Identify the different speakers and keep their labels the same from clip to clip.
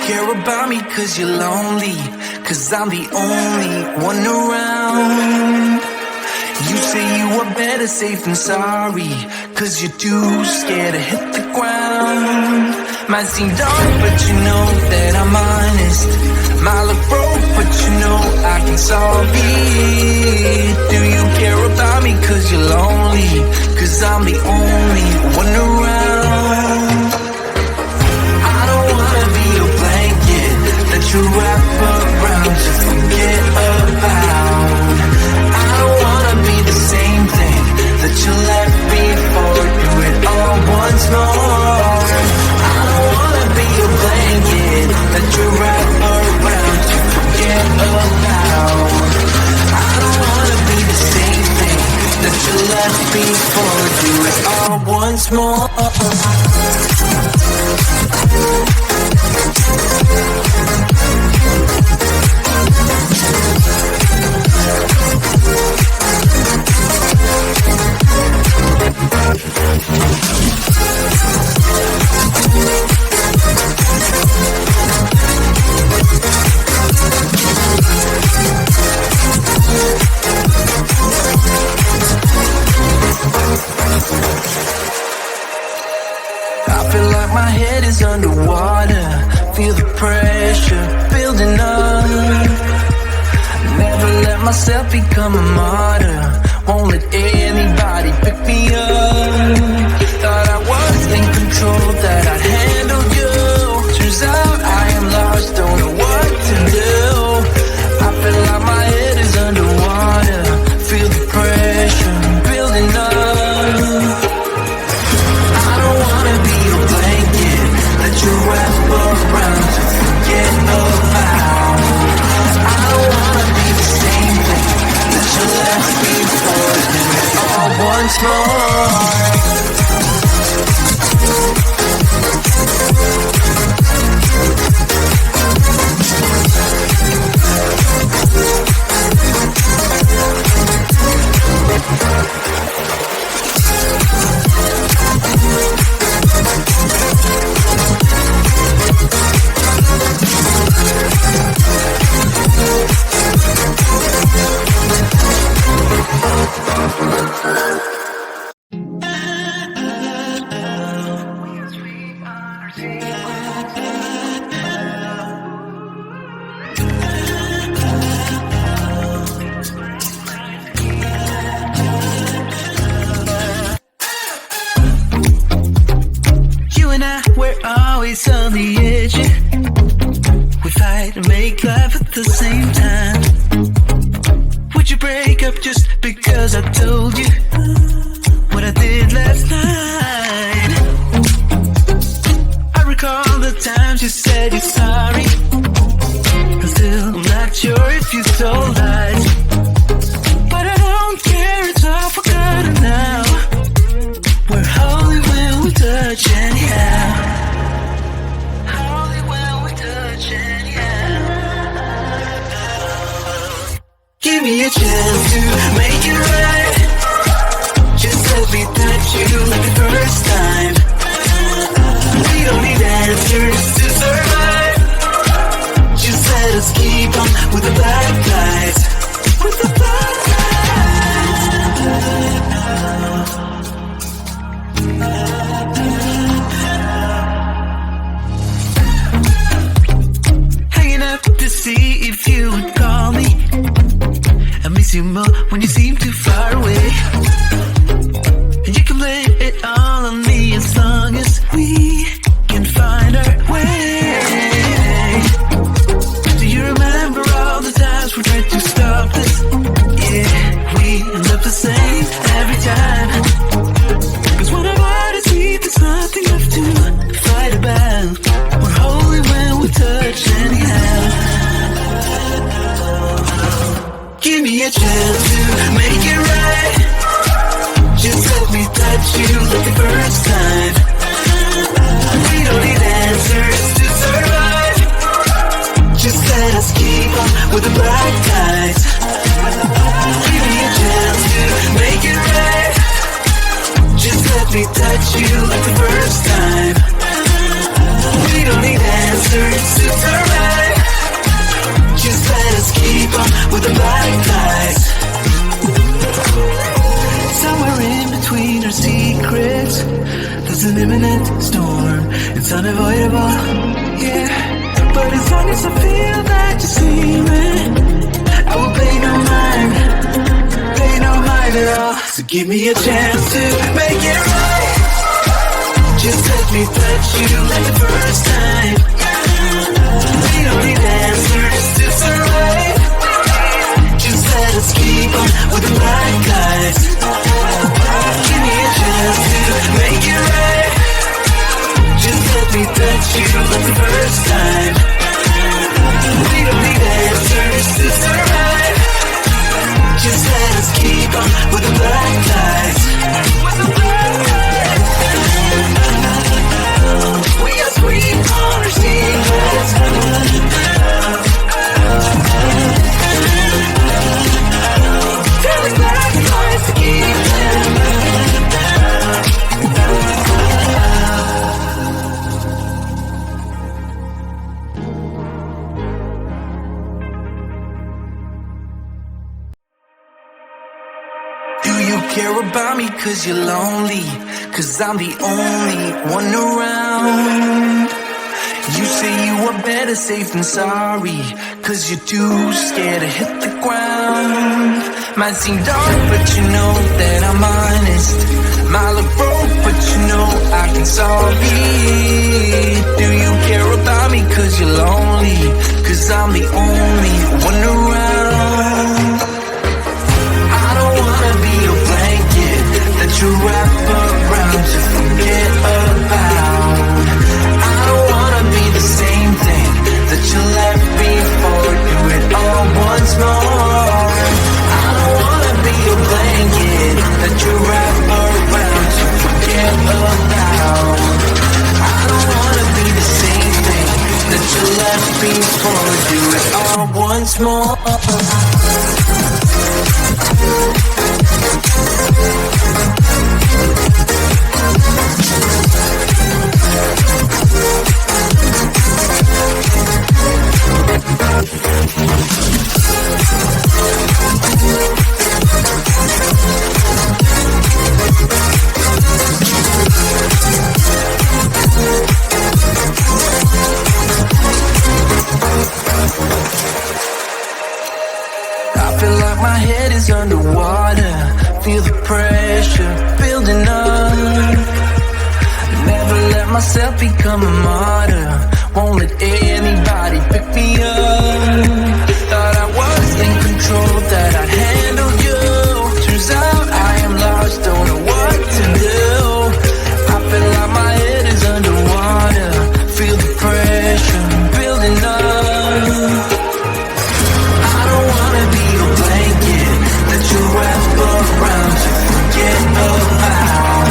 Speaker 1: care about me cause you're lonely, cause I'm the only one around. You say you are better safe than sorry, cause you're too scared to hit the ground. Might seem dark, but you know that I'm honest. Might look broke, but you know I can solve it. Do you care about me cause you're lonely, cause I'm the only one around. I don't wanna be a blanket that you wrap around to forget about. I don't wanna be the same thing that you left before. Do it all once more. I don't wanna be a blanket that you wrap around to forget about. I don't wanna be the same thing that you left before. Do it all once more. I feel like my head is underwater. Feel the pressure building up. Never let myself become a martyr. Won't let anybody pick me up. Thought I was in control, that I'd handle you. Turns out I am lost, don't know what to do. I feel like my head is underwater. Feel the pressure building up. I don't wanna be a blanket that you wrap around to forget about. I don't wanna be the same thing that you left before. Do it all once more. On the edge, we fight and make love at the same time. Would you break up just because I told you what I did last night? I recall the times you said you're sorry. I'm still not sure if you told lies, but I don't care, it's all forgotten now. We're holy when we touch anyhow. Give me a chance to make it right. Just let me touch you like the first time. We don't need answers to survive. Just let us keep on with the black lights. With the black lights. Hanging up to see if you would call me. I miss you more when you seem too far away. And you can blame it all on me as long as we can find our way. Do you remember all the times we tried to stop this? Yeah, we end up the same every time. Cause when our bodies meet, there's nothing left to fight about. We're holy when we touch anyhow. Give me a chance to make it right. Just let me touch you like the first time. We don't need answers to survive. Just let us keep on with the black guys. Give me a chance to make it right. Just let me touch you like the first time. We don't need answers to It's an imminent storm, it's unavoidable, yeah. But as long as I feel that you're sleeping, I will pay no mind at all. So give me a chance to make it right. Just let me touch you like the first time. We don't need answers to survive. Just let us keep on with the black guys. Give me a chance to make it right. Just let me touch you like the first time. We don't need answers to survive. Just let us keep on with the black guys. We are sweet on our secrets. Tell the black guys to keep them. Do you care about me cause you're lonely? Cause I'm the only one around. You say you are better safe than sorry, cause you're too scared to hit the ground. Might seem dark but you know that I'm honest. Might look broke but you know I can solve it. Do you care about me cause you're lonely? Cause I'm the only one around. I don't wanna be a blanket that you wrap around to forget about. I don't wanna be the same thing that you left before. Do it all once more. I don't wanna be a blanket that you wrap around to forget about. I don't wanna be the same thing that you left before. Do it all once more. I feel like my head is underwater. Feel the pressure building up. Never let myself become a martyr. Won't let anybody pick me up. Thought I was in control, that I'd handle you. Turns out I am lost, don't know what to do. I feel like my head is underwater. Feel the pressure building up. I don't wanna be a blanket that you wrap around to forget about.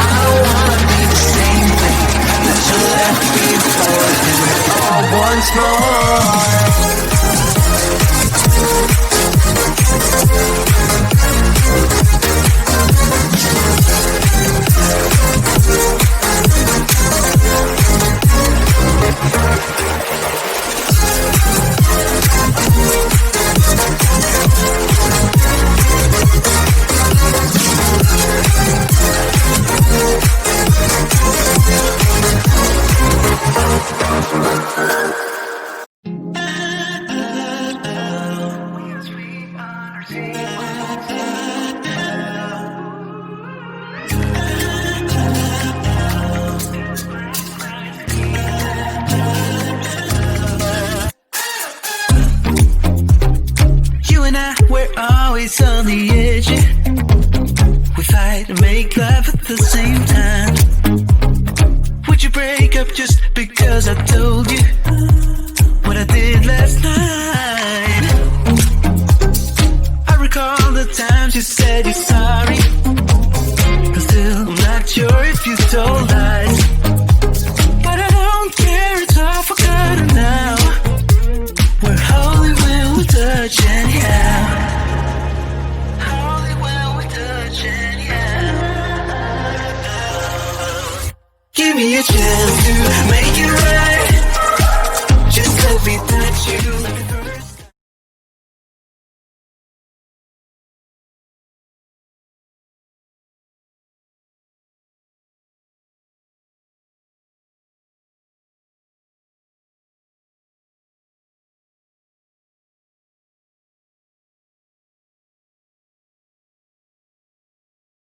Speaker 1: I don't wanna be the same thing that you left before. Do it all once more. Always on the edge, we fight and make love at the same time. Would you break up just because I told you what I did last night? I recall the times you said you're sorry. I'm still not sure if you told lies, but I don't care, it's all forgotten now. We're holy when we touch anyhow. Give me a chance to make